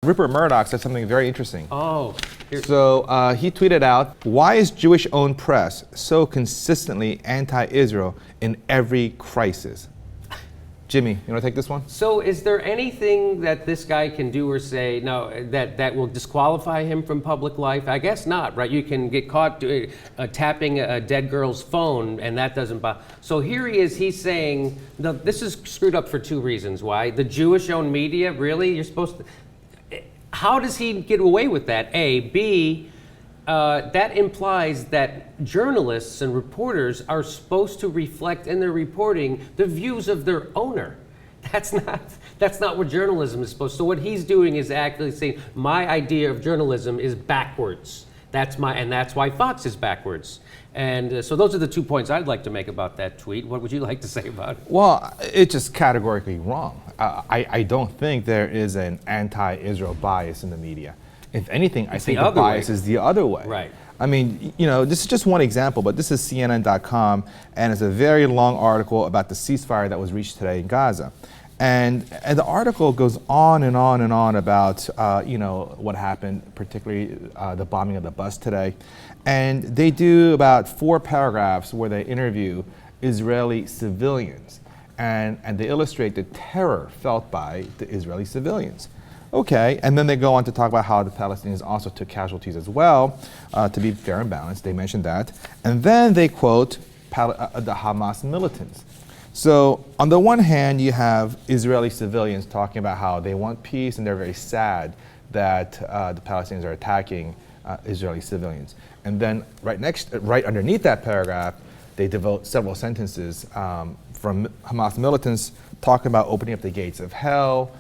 Rupert Murdoch said something very interesting. Oh. So he tweeted out, "Why is Jewish-owned press so consistently anti-Israel in every crisis?" Jimmy, you want to take this one? So is there anything that this guy can do or say that will disqualify him from public life? I guess not, right? You can get caught tapping a dead girl's phone, and that doesn't bother. So here he is, he's saying, no, this is screwed up for two reasons. Why? The Jewish-owned media, really? You're supposed to... How does he get away with that? A. B, that implies that journalists and reporters are supposed to reflect in their reporting the views of their owner. That's not what journalism is supposed to. So what he's doing is actually saying, my idea of journalism is backwards. And that's why Fox is backwards. And so those are the 2 points I'd like to make about that tweet. What would you like to say about it? Well, it's just categorically wrong. I don't think there is an anti-Israel bias in the media. If anything, I think the bias is the other way. Right. I mean, this is just one example, but this is CNN.com, and it's a very long article about the ceasefire that was reached today in Gaza. And the article goes on and on and on about, what happened, particularly the bombing of the bus today. And they do about 4 paragraphs where they interview Israeli civilians. And they illustrate the terror felt by the Israeli civilians. Okay, and then they go on to talk about how the Palestinians also took casualties as well, to be fair and balanced. They mentioned that. And then they quote the Hamas militants. So on the one hand, you have Israeli civilians talking about how they want peace and they're very sad that the Palestinians are attacking Israeli civilians. And then right underneath that paragraph, they devote several sentences from Hamas militants talking about opening up the gates of hell,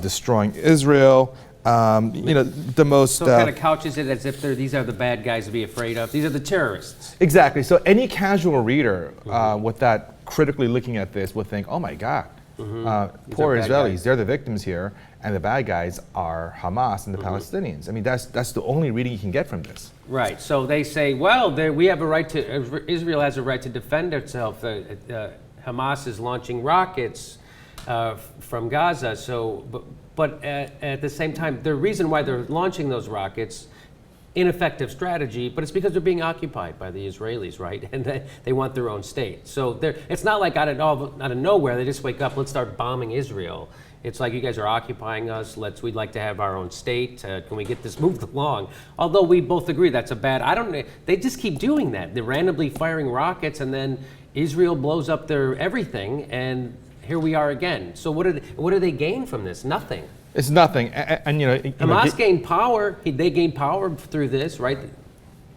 destroying Israel. The most... So it kind of couches it as if these are the bad guys to be afraid of. These are the terrorists. Exactly. So any casual reader with that critically looking at this would think, oh my God, poor Israelis, they're the victims here, and the bad guys are Hamas and the Palestinians. I mean, that's the only reading you can get from this. Right. So they say, well, we have a right to... Israel has a right to defend itself. Hamas is launching rockets from Gaza. So, but at the same time, the reason why they're launching those rockets, ineffective strategy, but it's because they're being occupied by the Israelis, right? And they want their own state. So it's not like out of nowhere they just wake up, let's start bombing Israel. It's like, you guys are occupying us. We'd like to have our own state. Can we get this moved along? Although we both agree that's a bad. They just keep doing that. They're randomly firing rockets, and then Israel blows up their everything, and here we are again. So what do they gain from this? Nothing. It's nothing. And Hamas gained power. They gained power through this, right?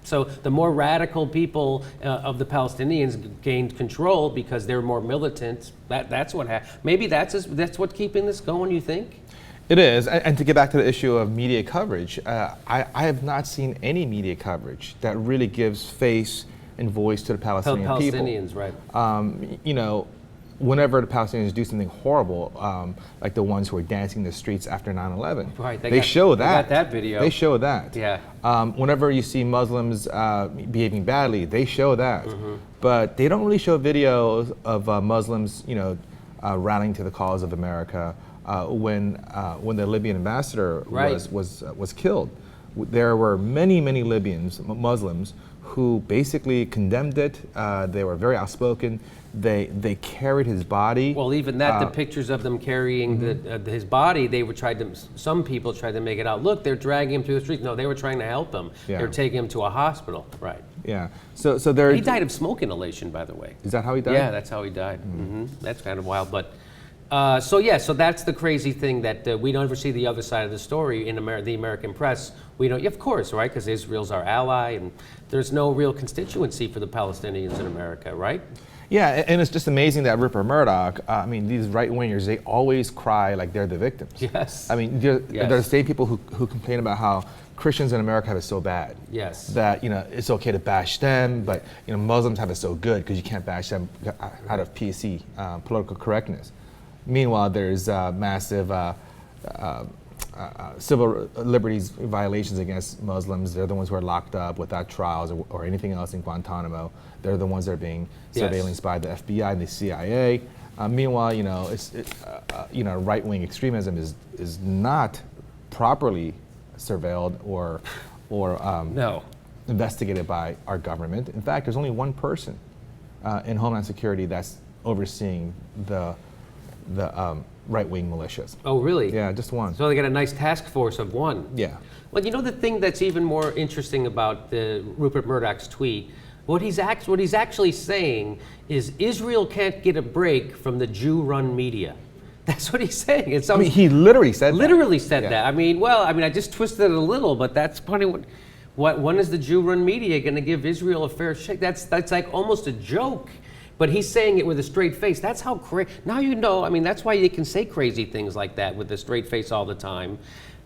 So the more radical people of the Palestinians gained control because they're more militant. That's what happened. Maybe that's what's keeping this going, you think? It is. And to get back to the issue of media coverage, I have not seen any media coverage that really gives face and voice to the Palestinian people. Palestinians, right. Whenever the Palestinians do something horrible, like the ones who are dancing in the streets after 9/11, right, they show that. They got that video. They show that. Yeah. Whenever you see Muslims behaving badly, they show that. But they don't really show videos of Muslims, rallying to the cause of America when the Libyan ambassador was killed. There were many Libyans, Muslims, who basically condemned it. They were very outspoken. They carried his body. Well, even that, the pictures of them carrying his body, some people tried to make it out. Look, they're dragging him through the streets. No, they were trying to help him. Yeah. They were taking him to a hospital. Right. Yeah. So there. He died of smoke inhalation, by the way. Is that how he died? Yeah, that's how he died. That's kind of wild, but. So that's the crazy thing that we don't ever see the other side of the story in the American press. We don't, of course, right? Because Israel's our ally, and there's no real constituency for the Palestinians in America, right? Yeah, and it's just amazing that Rupert Murdoch, these right-wingers, they always cry like they're the victims. Yes. I mean, they're the same people who complain about how Christians in America have it so bad. Yes. That, it's okay to bash them, but, Muslims have it so good because you can't bash them out of PC, political correctness. Meanwhile, there's massive civil liberties violations against Muslims. They're the ones who are locked up without trials or anything else in Guantanamo. They're the ones that are being surveillanced by the FBI and the CIA. Meanwhile, right-wing extremism is not properly surveilled or No. investigated by our government. In fact, there's only one person in Homeland Security that's overseeing the right-wing militias. Oh, really? Yeah, just one. So they got a nice task force of one. Yeah. Well, you know the thing that's even more interesting about the Rupert Murdoch's tweet, what he's actually saying is Israel can't get a break from the Jew-run media. That's what he's saying. It's I mean, he literally said that. Yeah. I mean, I just twisted it a little, but that's funny. When is the Jew-run media going to give Israel a fair shake? That's like almost a joke. But he's saying it with a straight face. That's how crazy. Now you know. I mean, that's why you can say crazy things like that with a straight face all the time.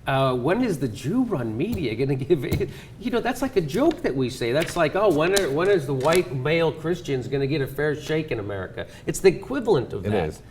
When is the Jew-run media going to give it? You know, that's like a joke that we say. That's like, oh, when is the white male Christians going to get a fair shake in America? It's the equivalent of that. It is.